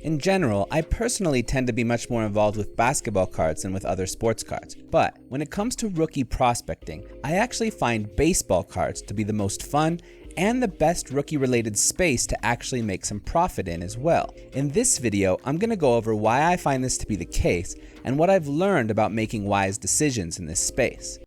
In general, I personally tend to be much more involved with basketball cards than with other sports cards. But when it comes to rookie prospecting, I actually find baseball cards to be the most fun and the best rookie-related space to actually make some profit in as well. In this video, I'm going to go over why I find this to be the case and what I've learned about making wise decisions in this space.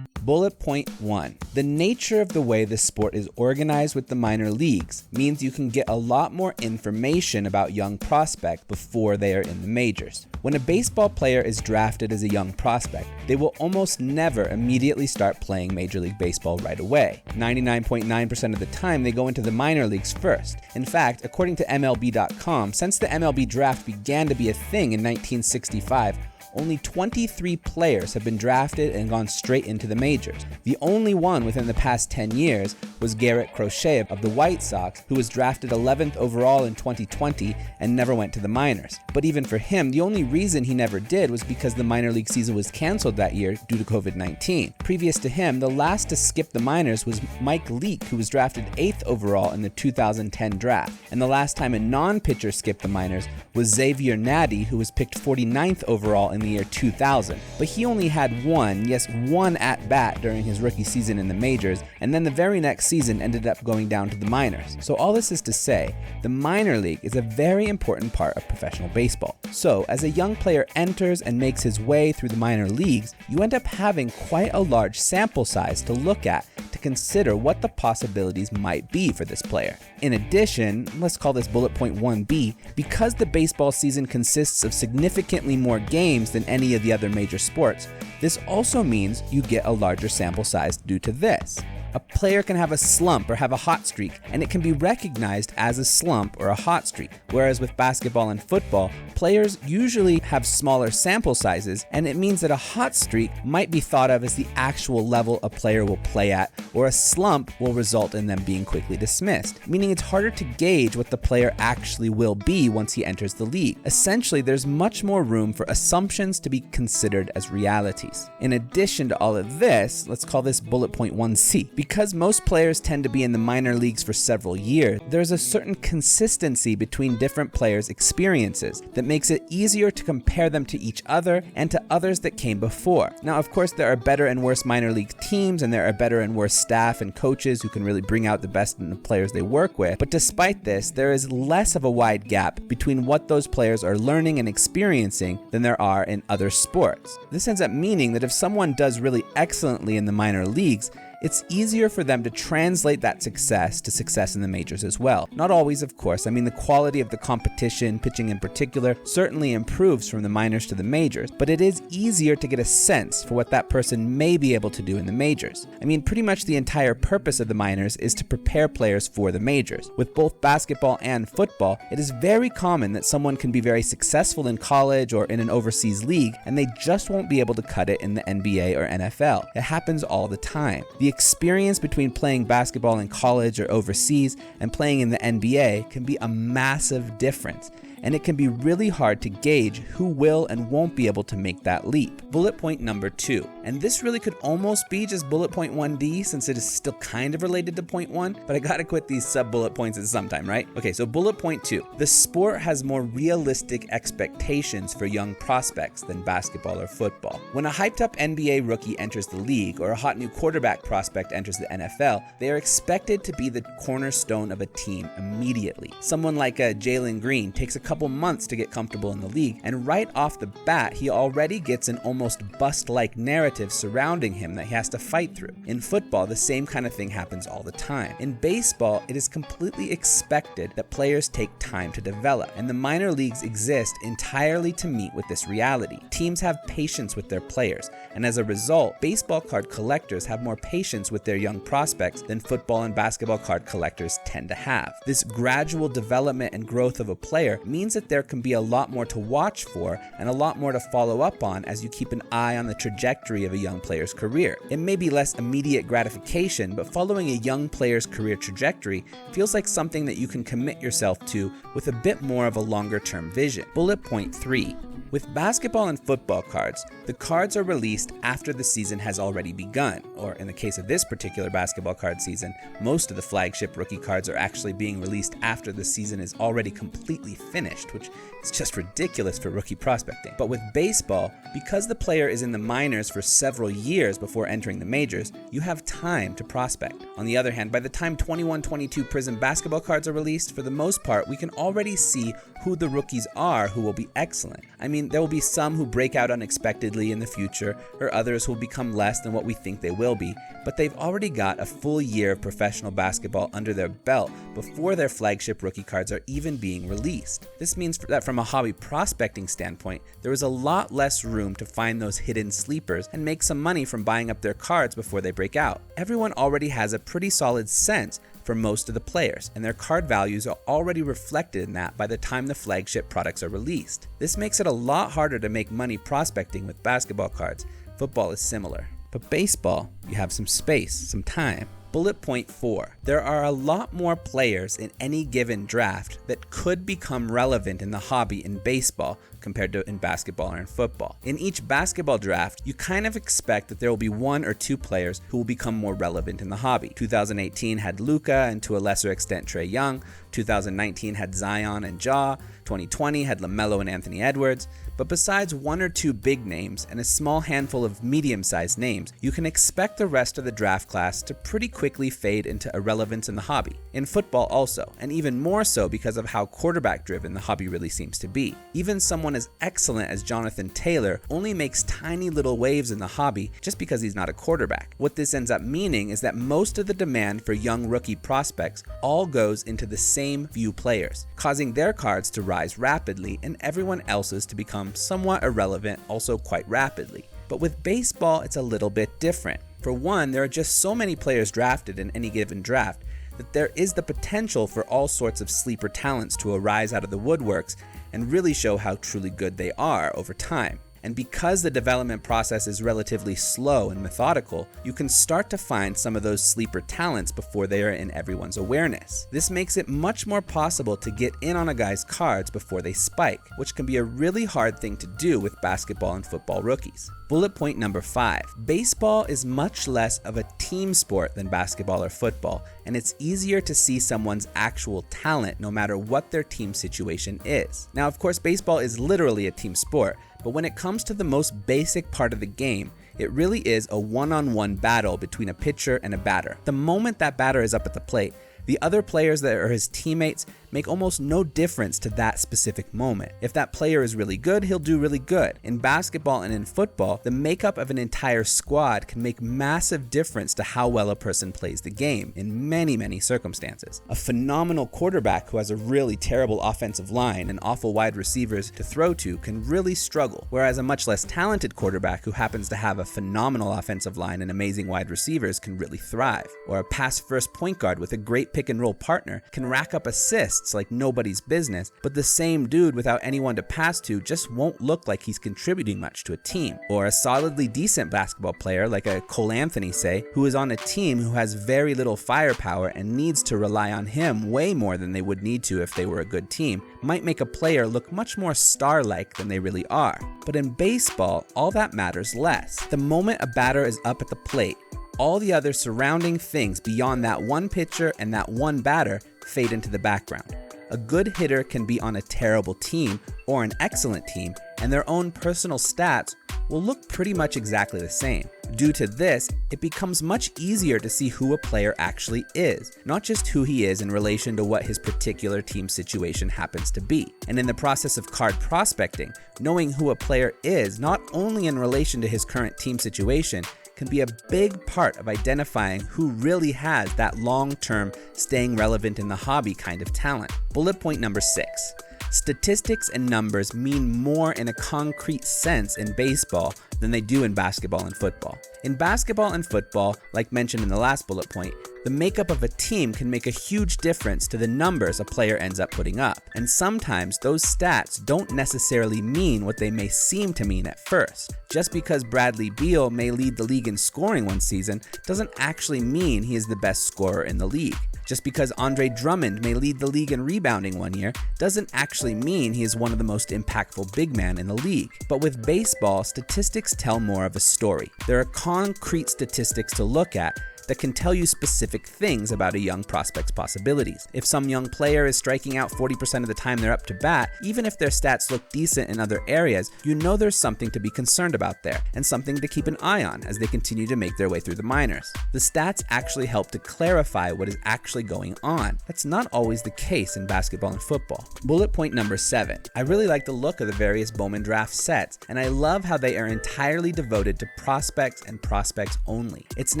Bullet point 1. The nature of the way this sport is organized with the minor leagues means you can get a lot more information about young prospects before they are in the majors. When a baseball player is drafted as a young prospect, they will almost never immediately start playing Major League Baseball right away. 99.9% of the time, they go into the minor leagues first. In fact, according to MLB.com, since the MLB draft began to be a thing in 1965, only 23 players have been drafted and gone straight into the majors. The only one within the past 10 years was Garrett Crochet of the White Sox, who was drafted 11th overall in 2020 and never went to the minors. But even for him, the only reason he never did was because the minor league season was canceled that year due to COVID-19. Previous to him, the last to skip the minors was Mike Leake, who was drafted 8th overall in the 2010 draft. And the last time a non-pitcher skipped the minors was Xavier Nady, who was picked 49th overall in the year 2000, but he only had one at-bat during his rookie season in the majors, and then the very next season ended up going down to the minors. So all this is to say, the minor league is a very important part of professional baseball. So as a young player enters and makes his way through the minor leagues, you end up having quite a large sample size to look at to consider what the possibilities might be for this player. In addition, let's call this bullet point 1B, because the baseball season consists of significantly more games than any of the other major sports, this also means you get a larger sample size due to this. A player can have a slump or have a hot streak, and it can be recognized as a slump or a hot streak. Whereas with basketball and football, players usually have smaller sample sizes, and it means that a hot streak might be thought of as the actual level a player will play at, or a slump will result in them being quickly dismissed, meaning it's harder to gauge what the player actually will be once he enters the league. Essentially, there's much more room for assumptions to be considered as realities. In addition to all of this, let's call this bullet point 1C. Because most players tend to be in the minor leagues for several years, there's a certain consistency between different players' experiences that makes it easier to compare them to each other and to others that came before. Now, of course, there are better and worse minor league teams, and there are better and worse staff and coaches who can really bring out the best in the players they work with. But despite this, there is less of a wide gap between what those players are learning and experiencing than there are in other sports. This ends up meaning that if someone does really excellently in the minor leagues, it's easier for them to translate that success to success in the majors as well. Not always, of course. I mean, the quality of the competition, pitching in particular, certainly improves from the minors to the majors, but it is easier to get a sense for what that person may be able to do in the majors. I mean, pretty much the entire purpose of the minors is to prepare players for the majors. With both basketball and football, it is very common that someone can be very successful in college or in an overseas league, and they just won't be able to cut it in the NBA or NFL. It happens all the time. The experience between playing basketball in college or overseas and playing in the NBA can be a massive difference, and it can be really hard to gauge who will and won't be able to make that leap. Bullet point number 2, and this really could almost be just bullet point 1D since it is still kind of related to point 1, but I gotta quit these sub-bullet points at some time, right? Okay, so bullet point 2, the sport has more realistic expectations for young prospects than basketball or football. When a hyped up NBA rookie enters the league or a hot new quarterback prospect enters the NFL, they are expected to be the cornerstone of a team immediately. Someone like a Jalen Green takes a couple months to get comfortable in the league, and right off the bat, he already gets an almost bust-like narrative surrounding him that he has to fight through. In football, the same kind of thing happens all the time. In baseball, it is completely expected that players take time to develop, and the minor leagues exist entirely to meet with this reality. Teams have patience with their players, and as a result, baseball card collectors have more patience with their young prospects than football and basketball card collectors tend to have. This gradual development and growth of a player means that there can be a lot more to watch for and a lot more to follow up on as you keep an eye on the trajectory of a young player's career. It may be less immediate gratification, but following a young player's career trajectory feels like something that you can commit yourself to with a bit more of a longer-term vision. Bullet point 3. With basketball and football cards, the cards are released after the season has already begun, or in the case of this particular basketball card season, most of the flagship rookie cards are actually being released after the season is already completely finished, which is just ridiculous for rookie prospecting. But with baseball, because the player is in the minors for several years before entering the majors, you have time to prospect. On the other hand, by the time 21-22 Prizm basketball cards are released, for the most part, we can already see who the rookies are who will be excellent. I mean, there will be some who break out unexpectedly in the future, or others who will become less than what we think they will be, but they've already got a full year of professional basketball under their belt before their flagship rookie cards are even being released. This means that from a hobby prospecting standpoint, there is a lot less room to find those hidden sleepers and make some money from buying up their cards before they break out. Everyone already has a pretty solid sense for most of the players, and their card values are already reflected in that by the time the flagship products are released. This makes it a lot harder to make money prospecting with basketball cards. Football is similar. But baseball, you have some space, some time. Bullet point 4. There are a lot more players in any given draft that could become relevant in the hobby in baseball compared to in basketball or in football. In each basketball draft, you kind of expect that there will be 1 or 2 players who will become more relevant in the hobby. 2018 had Luka and to a lesser extent Trae Young. 2019 had Zion and Ja. 2020 had LaMelo and Anthony Edwards. But besides 1 or 2 big names and a small handful of medium-sized names, you can expect the rest of the draft class to pretty quickly fade into irrelevance in the hobby. In football also, and even more so because of how quarterback-driven the hobby really seems to be. Even someone as excellent as Jonathan Taylor only makes tiny little waves in the hobby just because he's not a quarterback. What this ends up meaning is that most of the demand for young rookie prospects all goes into the same few players, causing their cards to rise rapidly and everyone else's to become somewhat irrelevant also quite rapidly. But with baseball, it's a little bit different. For one, there are just so many players drafted in any given draft that there is the potential for all sorts of sleeper talents to arise out of the woodworks and really show how truly good they are over time. And because the development process is relatively slow and methodical, you can start to find some of those sleeper talents before they are in everyone's awareness. This makes it much more possible to get in on a guy's cards before they spike, which can be a really hard thing to do with basketball and football rookies. Bullet point number 5. Baseball is much less of a team sport than basketball or football, and it's easier to see someone's actual talent no matter what their team situation is. Now, of course, baseball is literally a team sport, but when it comes to the most basic part of the game, it really is a one-on-one battle between a pitcher and a batter. The moment that batter is up at the plate, the other players that are his teammates make almost no difference to that specific moment. If that player is really good, he'll do really good. In basketball and in football, the makeup of an entire squad can make massive difference to how well a person plays the game in many, many circumstances. A phenomenal quarterback who has a really terrible offensive line and awful wide receivers to throw to can really struggle, whereas a much less talented quarterback who happens to have a phenomenal offensive line and amazing wide receivers can really thrive. Or a pass-first point guard with a great pick-and-roll partner can rack up assists like nobody's business, but the same dude without anyone to pass to just won't look like he's contributing much to a team. Or a solidly decent basketball player like a Cole Anthony, say, who is on a team who has very little firepower and needs to rely on him way more than they would need to if they were a good team, might make a player look much more star-like than they really are. But in baseball, all that matters less. The moment a batter is up at the plate, all the other surrounding things beyond that one pitcher and that one batter fade into the background. A good hitter can be on a terrible team or an excellent team, and their own personal stats will look pretty much exactly the same. Due to this, it becomes much easier to see who a player actually is, not just who he is in relation to what his particular team situation happens to be. And in the process of card prospecting, knowing who a player is not only in relation to his current team situation can be a big part of identifying who really has that long-term, staying relevant in the hobby kind of talent. Bullet point number 6. Statistics and numbers mean more in a concrete sense in baseball than they do in basketball and football. In basketball and football, like mentioned in the last bullet point, the makeup of a team can make a huge difference to the numbers a player ends up putting up. And sometimes those stats don't necessarily mean what they may seem to mean at first. Just because Bradley Beal may lead the league in scoring one season doesn't actually mean he is the best scorer in the league. Just because Andre Drummond may lead the league in rebounding one year doesn't actually mean he is one of the most impactful big men in the league. But with baseball, statistics tell more of a story. There are concrete statistics to look at that can tell you specific things about a young prospect's possibilities. If some young player is striking out 40% of the time they're up to bat, even if their stats look decent in other areas, you know there's something to be concerned about there, and something to keep an eye on as they continue to make their way through the minors. The stats actually help to clarify what is actually going on. That's not always the case in basketball and football. Bullet point number 7. I really like the look of the various Bowman draft sets, and I love how they are entirely devoted to prospects and prospects only. It's an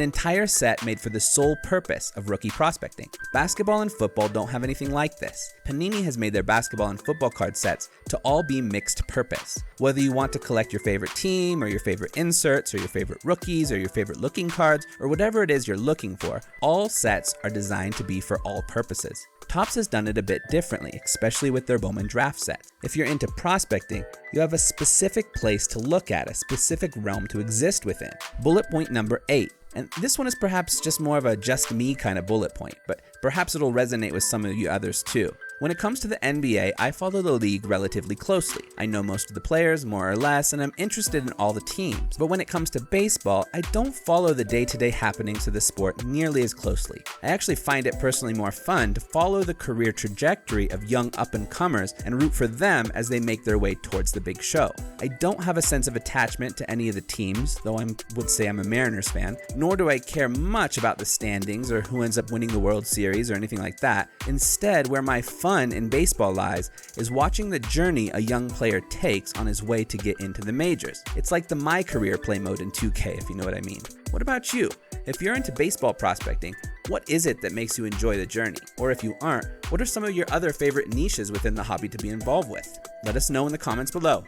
entire set made for the sole purpose of rookie prospecting. Basketball and football don't have anything like this. Panini has made their basketball and football card sets to all be mixed purpose. Whether you want to collect your favorite team, or your favorite inserts, or your favorite rookies, or your favorite looking cards, or whatever it is you're looking for, all sets are designed to be for all purposes. Topps has done it a bit differently, especially with their Bowman draft sets. If you're into prospecting, you have a specific place to look at, a specific realm to exist within. Bullet point number 8. And this one is perhaps just more of a just me kind of bullet point, but perhaps it'll resonate with some of you others too. When it comes to the NBA, I follow the league relatively closely. I know most of the players, more or less, and I'm interested in all the teams. But when it comes to baseball, I don't follow the day-to-day happenings of the sport nearly as closely. I actually find it personally more fun to follow the career trajectory of young up-and-comers and root for them as they make their way towards the big show. I don't have a sense of attachment to any of the teams, though I would say I'm a Mariners fan, nor do I care much about the standings or who ends up winning the World Series or anything like that. Instead, where my fun in baseball lies is watching the journey a young player takes on his way to get into the majors. It's like the My Career play mode in 2K, if you know what I mean. What about you? If you're into baseball prospecting, what is it that makes you enjoy the journey? Or if you aren't, what are some of your other favorite niches within the hobby to be involved with? Let us know in the comments below.